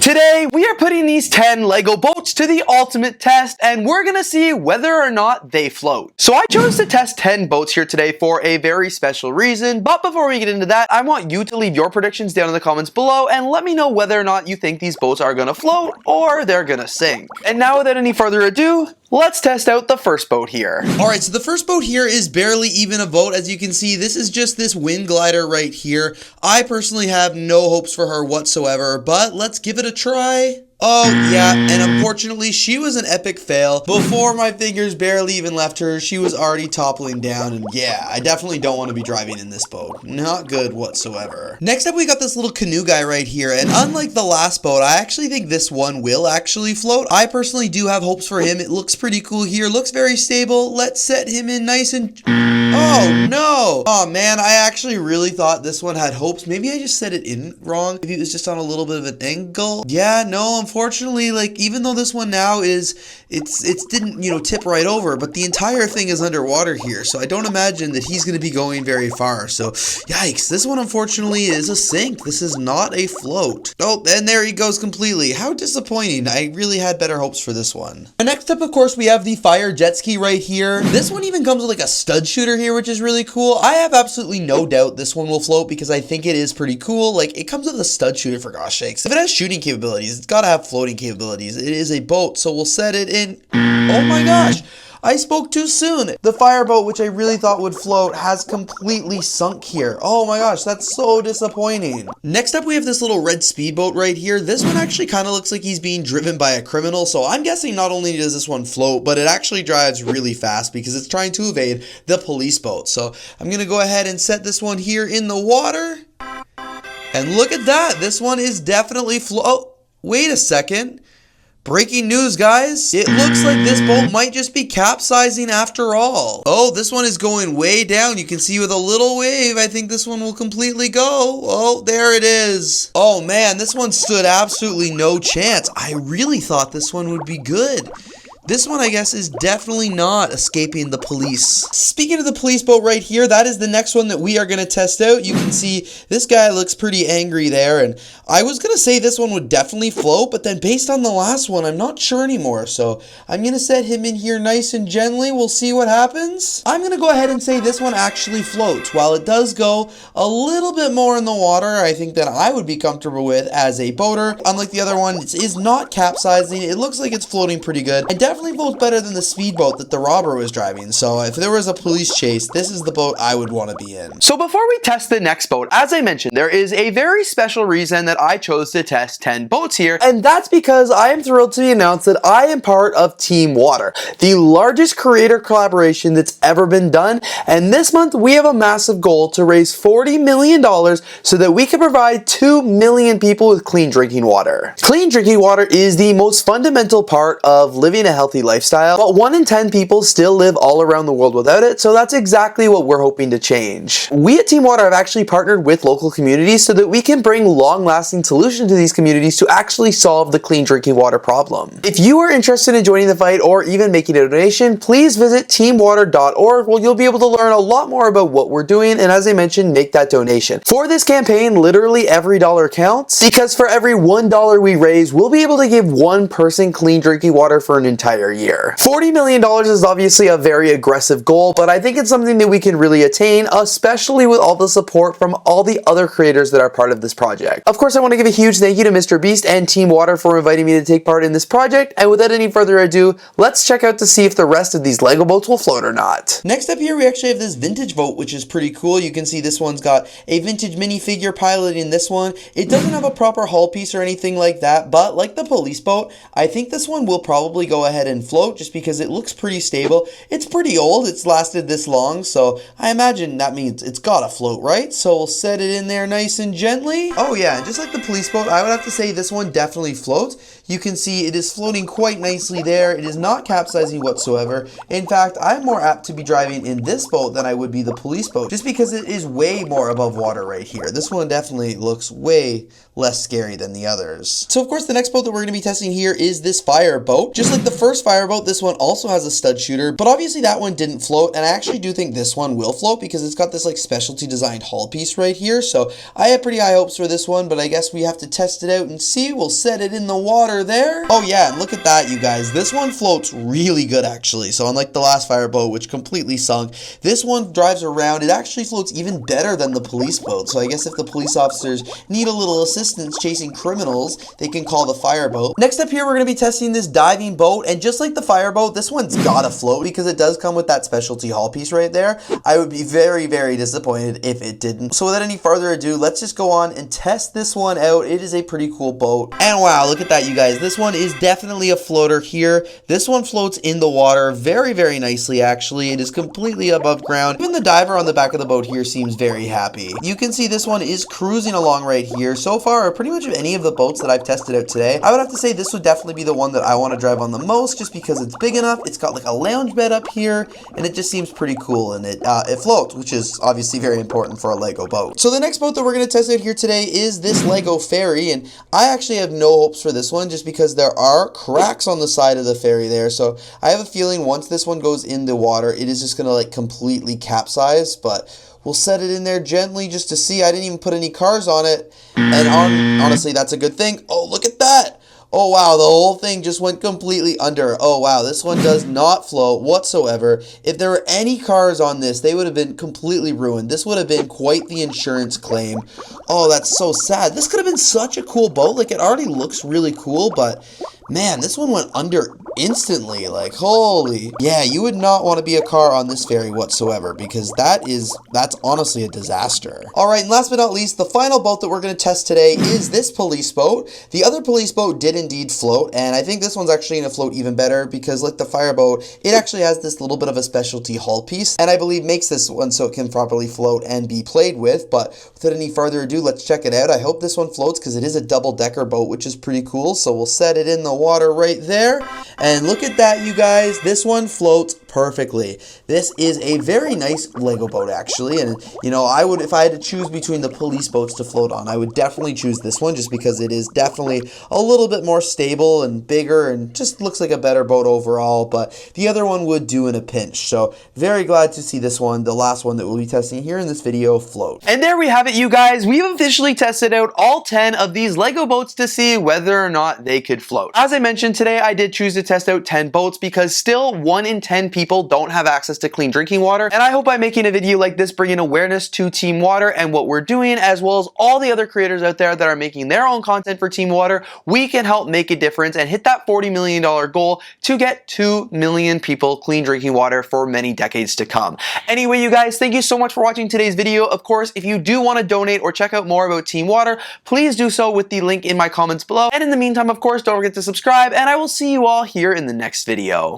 Today, we are putting these 10 Lego boats to the ultimate test, and we're gonna see whether or not they float. So I chose to test 10 boats here today for a very special reason, but before we get into that, I want you to leave your predictions down in the comments below and let me know whether or not you think these boats are gonna float or they're gonna sink. And now without any further ado, let's test out the first boat here. Alright, so the first boat here is barely even a boat. As you can see, this is just this wind glider right here. I personally have no hopes for her whatsoever, but let's give it a try. Oh, yeah, and unfortunately, she was an epic fail. Before my fingers barely even left her, she was already toppling down, and yeah, I definitely don't want to be driving in this boat. Not good whatsoever. Next up, we got this little canoe guy right here, and unlike the last boat, I actually think this one will actually float. I personally do have hopes for him. It looks pretty cool here, looks very stable. Let's set him in nice and... Oh, no! Oh, man, I actually really thought this one had hopes. Maybe I just set it in wrong. Maybe it was just on a little bit of an angle. Yeah, no, unfortunately, like, even though this one now is, it didn't, you know, tip right over, but the entire thing is underwater here, so I don't imagine that he's going to be going very far. So, yikes, this one unfortunately is a sink. This is not a float. Oh, and there he goes completely. How disappointing. I really had better hopes for this one. And next up, of course, we have the fire jet ski right here. This one even comes with like a stud shooter here, which is really cool. I have absolutely no doubt this one will float because I think it is pretty cool. Like, it comes with a stud shooter, for gosh sakes. If it has shooting capabilities, it's got to have floating capabilities. It is a boat, so we'll set it in. Oh my gosh, I spoke too soon. The fireboat, which I really thought would float, has completely sunk here. Oh my gosh, that's so disappointing. Next up, we have this little red speedboat right here. This one actually kind of looks like he's being driven by a criminal, so I'm guessing not only does this one float, but it actually drives really fast because it's trying to evade the police boat. So I'm gonna go ahead and set this one here in the water. And look at that, this one is definitely oh, wait a second. Breaking news, guys. It looks like this boat might just be capsizing after all. Oh, this one is going way down. You can see with a little wave, I think this one will completely go. Oh, there it is. Oh man, this one stood absolutely no chance. I really thought this one would be good. This one, I guess, is definitely not escaping the police. Speaking of the police boat right here, that is the next one that we are going to test out. You can see this guy looks pretty angry there, and I was going to say this one would definitely float, but then based on the last one, I'm not sure anymore. So I'm going to set him in here nice and gently. We'll see what happens. I'm going to go ahead and say this one actually floats. While it does go a little bit more in the water, I think that I would be comfortable with as a boater. Unlike the other one, it is not capsizing. It looks like it's floating pretty good. Definitely votes better than the speedboat that the robber was driving. So if there was a police chase, this is the boat I would want to be in. So before we test the next boat, as I mentioned, there is a very special reason that I chose to test 10 boats here, and that's because I am thrilled to announce that I am part of Team Water, the largest creator collaboration that's ever been done, and this month we have a massive goal to raise $40 million so that we can provide 2 million people with clean drinking water. Clean drinking water is the most fundamental part of living a healthy lifestyle, but 1 in 10 people still live all around the world without it, so that's exactly what we're hoping to change. We at Team Water have actually partnered with local communities so that we can bring long-lasting solutions to these communities to actually solve the clean drinking water problem. If you are interested in joining the fight or even making a donation, please visit teamwater.org where you'll be able to learn a lot more about what we're doing, and as I mentioned, make that donation. For this campaign, literally every dollar counts, because for every $1 we raise, we'll be able to give one person clean drinking water for an entire year. $40 million is obviously a very aggressive goal, but I think it's something that we can really attain, especially with all the support from all the other creators that are part of this project. Of course, I want to give a huge thank you to Mr. Beast and Team Water for inviting me to take part in this project, and without any further ado, let's check out to see if the rest of these Lego boats will float or not. Next up here, we actually have this vintage boat, which is pretty cool. You can see this one's got a vintage minifigure piloting this one. It doesn't have a proper hull piece or anything like that, but like the police boat, I think this one will probably go ahead and float just because it looks pretty stable. It's pretty old. It's lasted this long, so I imagine that means it's gotta float, right? So we'll set it in there nice and gently. Oh yeah, just like the police boat, I would have to say this one definitely floats. You can see it is floating quite nicely there. It is not capsizing whatsoever. In fact, I'm more apt to be driving in this boat than I would be the police boat, just because it is way more above water right here. This one definitely looks way less scary than the others. So of course, the next boat that we're going to be testing here is this fire boat. Just like the first first fireboat, this one also has a stud shooter, but obviously that one didn't float, and I actually do think this one will float because it's got this like specialty designed hull piece right here. So I have pretty high hopes for this one, but I guess we have to test it out and see. We'll set it in the water there. Oh yeah, and look at that, you guys. This one floats really good actually. So unlike the last fireboat, which completely sunk, this one drives around. It actually floats even better than the police boat. So I guess if the police officers need a little assistance chasing criminals, they can call the fireboat. Next up here, we're going to be testing this diving boat, and just like the fireboat, this one's gotta float because it does come with that specialty hull piece right there. I would be very, very disappointed if it didn't. So without any further ado, let's just go on and test this one out. It is a pretty cool boat. And wow, look at that, you guys. This one is definitely a floater here. This one floats in the water very, very nicely actually. It is completely above ground. Even the diver on the back of the boat here seems very happy. You can see this one is cruising along right here. So far, pretty much of any of the boats that I've tested out today, I would have to say this would definitely be the one that I want to drive on the most, just because it's big enough. It's got like a lounge bed up here, and it just seems pretty cool, and it floats, which is obviously very important for a Lego boat. So the next boat that we're going to test out here today is this Lego ferry, and I actually have no hopes for this one just because there are cracks on the side of the ferry there. So I have a feeling once this one goes in the water, it is just going to like completely capsize, but we'll set it in there gently just to see. I didn't even put any cars on it, and honestly, that's a good thing. Oh, look at that. Oh wow, the whole thing just went completely under. Oh wow, this one does not float whatsoever. If there were any cars on this, they would have been completely ruined. This would have been quite the insurance claim. Oh, that's so sad. This could have been such a cool boat. Like, it already looks really cool, but man, this one went under instantly. Like, holy. Yeah, you would not want to be a car on this ferry whatsoever because that's honestly a disaster. All right, and last but not least, the final boat that we're going to test today is this police boat. The other police boat did indeed float, and I think this one's actually going to float even better because like the fireboat, it actually has this little bit of a specialty hull piece, and I believe makes this one so it can properly float and be played with. But without any further ado, let's check it out. I hope this one floats because it is a double-decker boat, which is pretty cool. So we'll set it in the water right there, and look at that, you guys. This one floats perfectly. This is a very nice Lego boat actually, and you know, I would, if I had to choose between the police boats to float on, I would definitely choose this one just because it is definitely a little bit more stable and bigger and just looks like a better boat overall, but the other one would do in a pinch. So very glad to see this one, the last one that we'll be testing here in this video, float. And there we have it, you guys. We've officially tested out all 10 of these Lego boats to see whether or not they could float. As I mentioned today, I did choose to test out 10 boats because still 1 in 10 people don't have access to clean drinking water, and I hope by making a video like this bringing awareness to Team Water and what we're doing, as well as all the other creators out there that are making their own content for Team Water, we can help make a difference and hit that $40 million goal to get 2 million people clean drinking water for many decades to come. Anyway, you guys, thank you so much for watching today's video. Of course, if you do want to donate or check out more about Team Water, please do so with the link in my comments below. And in the meantime, of course, don't forget to subscribe, and I will see you all here in the next video.